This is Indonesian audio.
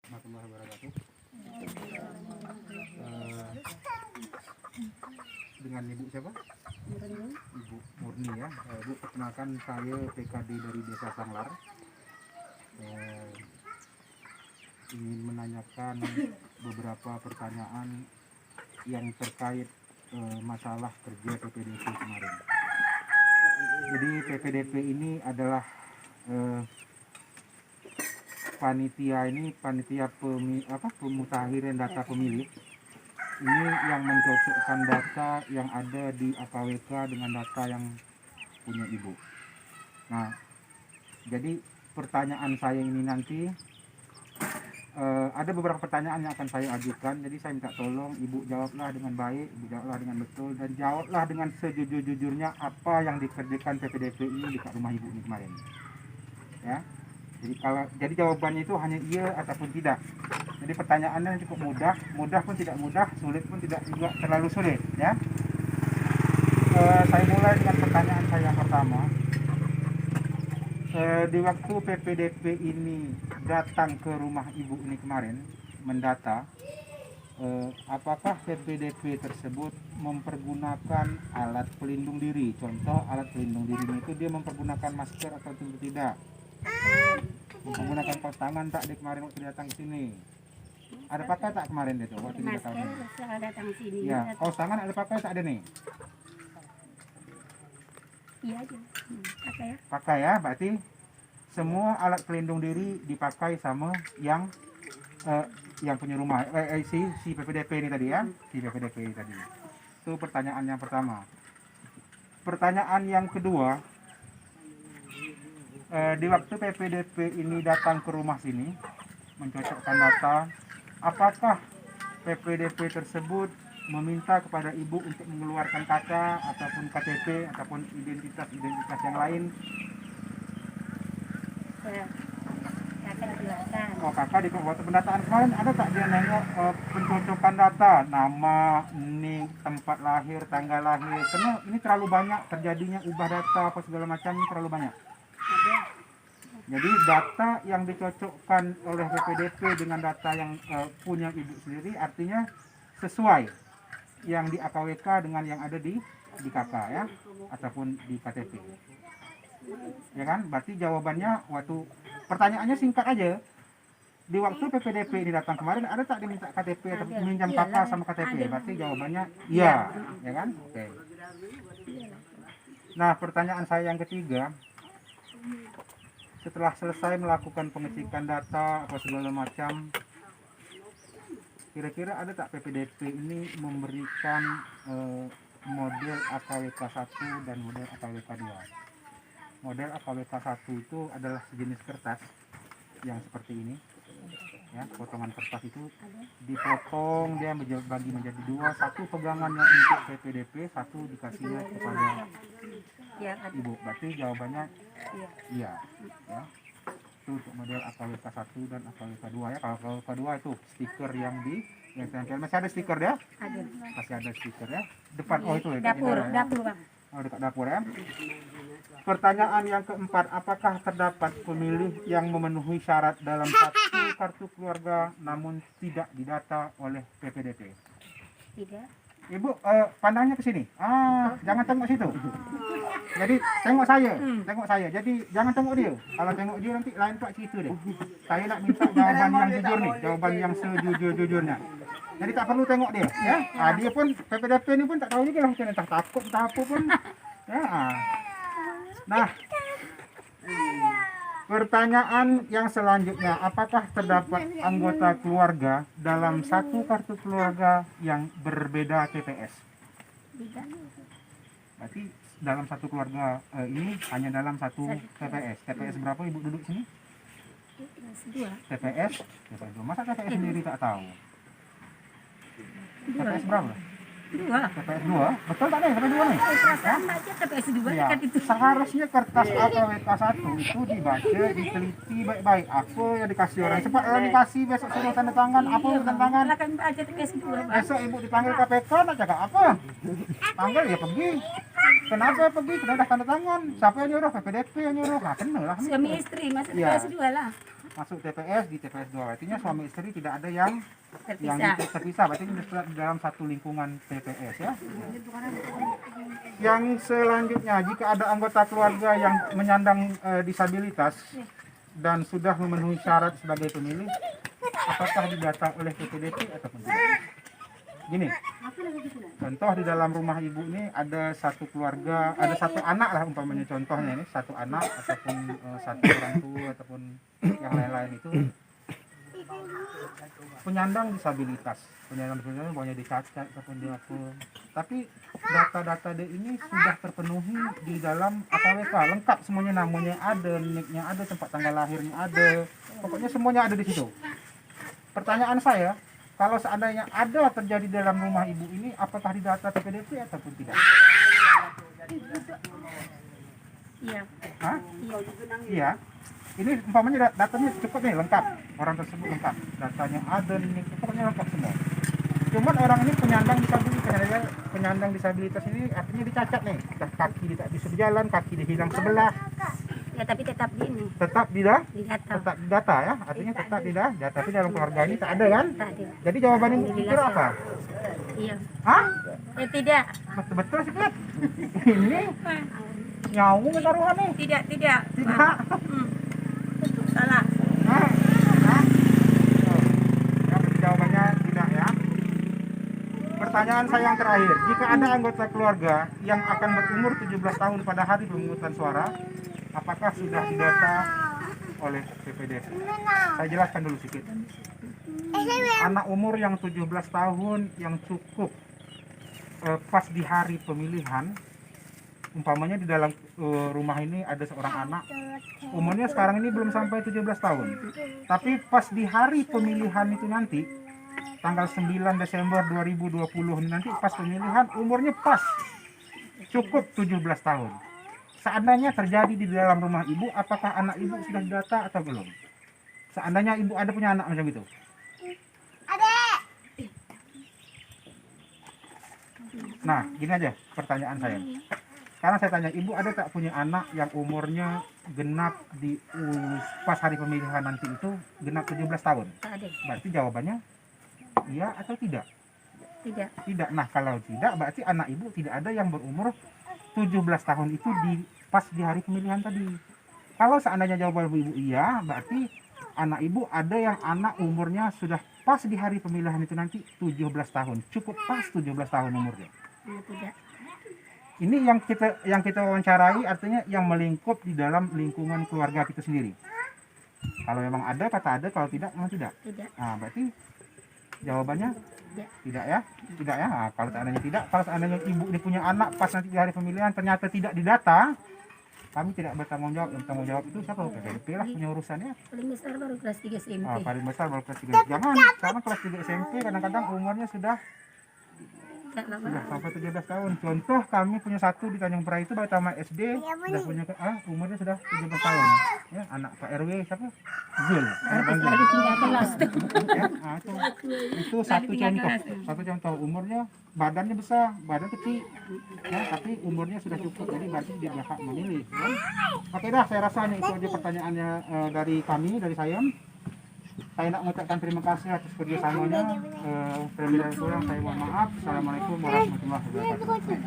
warahmatullahi wabarakatuh. Dengan Ibu siapa? Ibu Murni ya. Ibu, perkenalkan saya PKD dari Desa Sanglar. Ingin menanyakan beberapa pertanyaan yang terkait masalah kerja PPDP kemarin. Jadi PPDP ini adalah panitia pemutakhiran data pemilih. Ini yang mencocokkan data yang ada di AKWK dengan data yang punya Ibu. Nah, jadi pertanyaan saya ini nanti ada beberapa pertanyaan yang akan saya ajukan. Jadi saya minta tolong Ibu jawablah dengan baik, Ibu jawablah dengan betul, dan jawablah dengan sejujur-jujurnya apa yang dikerjakan PPDP ini di rumah Ibu ini kemarin. Ya. Jadi jawabannya itu hanya iya ataupun tidak. Jadi pertanyaannya cukup mudah pun tidak mudah, sulit pun tidak juga terlalu sulit. Ya. Saya mulai dengan pertanyaan saya yang pertama. Di waktu PPDP ini datang ke rumah Ibu ini kemarin mendata, apakah PPDP tersebut mempergunakan alat pelindung diri? Contoh alat pelindung dirinya itu dia mempergunakan masker atau tidak? Menggunakan kaos tangan tak di kemarin waktu datang ke sini? Ada pakai tak kemarin itu waktu dia datang? Datang sini. Ya, kaos tangan ada pakai tak ada nih? Iya aja. Pakai ya. Pakai ya, berarti semua alat pelindung diri dipakai sama yang punya rumah, si PPDP ini tadi ya, si PPDP ini tadi. Itu pertanyaan yang pertama. Pertanyaan yang kedua, di waktu PPDP ini datang ke rumah sini mencocokkan data, apakah PPDP tersebut meminta kepada Ibu untuk mengeluarkan KK ataupun KTP ataupun identitas yang lain? Kakak jelaskan. Oh, kakak di waktu pendataan kemarin ada tak dia nengok pencocokan data, nama, nik, tempat lahir, tanggal lahir? Karena ini terlalu banyak terjadinya ubah data apa segala macam, ini terlalu banyak. Ada. Jadi data yang dicocokkan oleh PPDP dengan data yang punya Ibu sendiri artinya sesuai yang di AKWK dengan yang ada di KK ya, ataupun di KTP. Ya kan? Berarti jawabannya waktu pertanyaannya singkat aja. Di waktu PPDP ini datang kemarin ada tak diminta KTP atau minjam KK sama KTP? Berarti jawabannya iya, ya kan? Oke. Nah, pertanyaan saya yang ketiga, setelah selesai melakukan pengecekan data apa segala macam, kira-kira ada tak PPDP ini memberikan model AKWK 1 dan model AKWK 2? Model AKWK 1 itu adalah sejenis kertas yang seperti ini. Ya, potongan kertas itu dipotong, dia bagi menjadi dua, satu pegangannya untuk PPDP, satu dikasihnya kepada Ibu. Berarti jawabannya iya. Ya. Itu untuk model AKWK 1 dan AKWK 2 ya. Kalau AKWK 2 itu stiker yang tempel. Masih ada stiker ya? Ada. Masih ada stiker ya. Depan itu ya. Dapur, ya. dapur Bang. Oh, dekat dapur ya. Pertanyaan yang keempat, apakah terdapat pemilih yang memenuhi syarat dalam satu kartu keluarga namun tidak didata oleh PPDP? Tidak. Ibu, pandangnya ke sini. Jangan tengok situ. Jadi tengok saya. Jadi jangan tengok dia. Kalau tengok dia nanti lain pak situ deh. Saya nak minta jawaban yang jujur nih, jawaban yang sejujur-jujurnya. Jadi tak perlu tengok dia, ya. Dia pun PPDP ini pun tak tahu juga lah, entah takut entah apa pun. Ya. Nah, pertanyaan yang selanjutnya, apakah terdapat anggota keluarga dalam satu kartu keluarga yang berbeda TPS? Tidak. Berarti dalam satu keluarga ini hanya dalam satu TPS. TPS berapa Ibu duduk sini? TPS 2. Masa TPS sendiri tak tahu? TPS berapa? 2. TPS 2? Betul tak nih? TPS 2 nih? Sama aja TPS 2 Ya, kan itu. seharusnya kertas AKWK 1 itu dibaca, diteliti baik-baik. Apa yang dikasih orang? Cepat orang dikasih, besok suruh tanda tangan. Apa yang tanda tangan? Silakan baca TPS 2 Bang. Besok Ibu dipanggil KPK, nak cakap apa? Panggil ya pergi. Kenapa pergi? Kena dah tanda tangan. Siapa yang nyuruh? PPDP yang nyuruh. Nah, kena lah. Suami istri masuk Ya. TPS 2 lah. masuk TPS di TPS 2. Artinya suami istri tidak ada yang Terpisah. terpisah. Berarti ini di dalam satu lingkungan TPS ya. Yang selanjutnya, jika ada anggota keluarga yang menyandang disabilitas dan sudah memenuhi syarat sebagai pemilih, apakah didata oleh PPDP ataupun tidak? Gini, contoh di dalam rumah ibu ini ada satu keluarga, ada satu anak lah umpamanya, contohnya ini satu anak ataupun satu orang tua ataupun yang lain-lain itu penyandang disabilitas pokoknya dicacat ataupun diapapun. Tapi data-data D ini sudah terpenuhi di dalam AKWK, lengkap semuanya, namanya ada, NIK-nya ada, tempat tanggal lahirnya ada, pokoknya semuanya ada di situ. Pertanyaan saya, kalau seandainya ada terjadi dalam rumah ibu ini, apakah didata PPDP ataupun tidak? Iya. Hah? Iya. Ini umpamanya datanya cukup nih, lengkap. Orang tersebut lengkap. Datanya ada, ini pokoknya lengkap semua. Cuman orang ini penyandang disabilitas ini artinya dicacat nih. Kaki tidak bisa berjalan, kaki dihilang sebelah. Ya tapi tetap di ini. Tetap Didata. data ya, artinya tetap tidak. Tapi dalam keluarga ini tak ada kan? Tak ada. Jadi jawabannya kira apa? Iya. Hah? Tidak. Betul sih, Pet. Ini nyawung taruhan nih. Tidak. Tidak. Salah. Hah? Hah? Oh. Ya, berarti jawabannya tidak ya. Pertanyaan saya yang terakhir, jika ada anggota keluarga yang akan berumur 17 tahun pada hari pemungutan suara, apakah sudah didata oleh PPDP? Saya jelaskan dulu sedikit. Anak umur yang 17 tahun yang cukup pas di hari pemilihan, umpamanya di dalam rumah ini ada seorang anak, umurnya sekarang ini belum sampai 17 tahun. Tapi pas di hari pemilihan itu nanti, tanggal 9 Desember 2020 ini nanti pas pemilihan, umurnya pas cukup 17 tahun. Seandainya terjadi di dalam rumah ibu, apakah anak ibu sudah didata atau belum? Seandainya ibu ada punya anak macam itu. Nah, gini aja pertanyaan saya. Karena saya tanya, ibu ada tak punya anak yang umurnya genap pas hari pemilihan nanti itu genap 17 tahun? Tak ada. Berarti jawabannya iya atau tidak? Tidak. Tidak. Nah, kalau tidak berarti anak ibu tidak ada yang berumur 17 tahun itu pas di hari pemilihan tadi. Kalau seandainya jawaban ibu iya, berarti anak ibu ada yang anak umurnya sudah pas di hari pemilihan itu nanti 17 tahun. Cukup pas 17 tahun umurnya. Tidak. Ini yang kita wawancarai, artinya yang melingkup di dalam lingkungan keluarga kita sendiri. Kalau memang ada, kata ada, kalau tidak, memang tidak. Tidak. Nah, berarti jawabannya Tidak. tidak ya? Tidak ya? Nah, kalau seandainya tidak, kalau seandainya ibu ini punya anak pas nanti di hari pemilihan ternyata tidak didata, kami tidak bertanggung jawab. Yang bertanggung jawab itu siapa? PPDP lah punya urusannya. Paling besar baru kelas 3 SMP. Paling besar baru kelas 3. Jangan, karena kelas 3 SMP kadang-kadang umurnya sudah Tak lama. sampai 17 tahun. Contoh kami punya satu di Tanjung Perai itu baru tamat SD, sudah punya umurnya sudah 17 tahun. Ya, anak Pak RW siapa? Zul. Lalu tinggal kelas tuh. Ya, itu satu contoh umurnya, badannya besar, badan kecil. Ya, tapi umurnya sudah cukup, jadi berarti dia berhak memilih. Ya. Oke dah, saya rasa itu aja pertanyaannya dari kami, dari saya. Saya nak mengucapkan terima kasih atas kerjasamanya. Terlebih dari kurang saya mohon maaf. Assalamualaikum warahmatullahi wabarakatuh.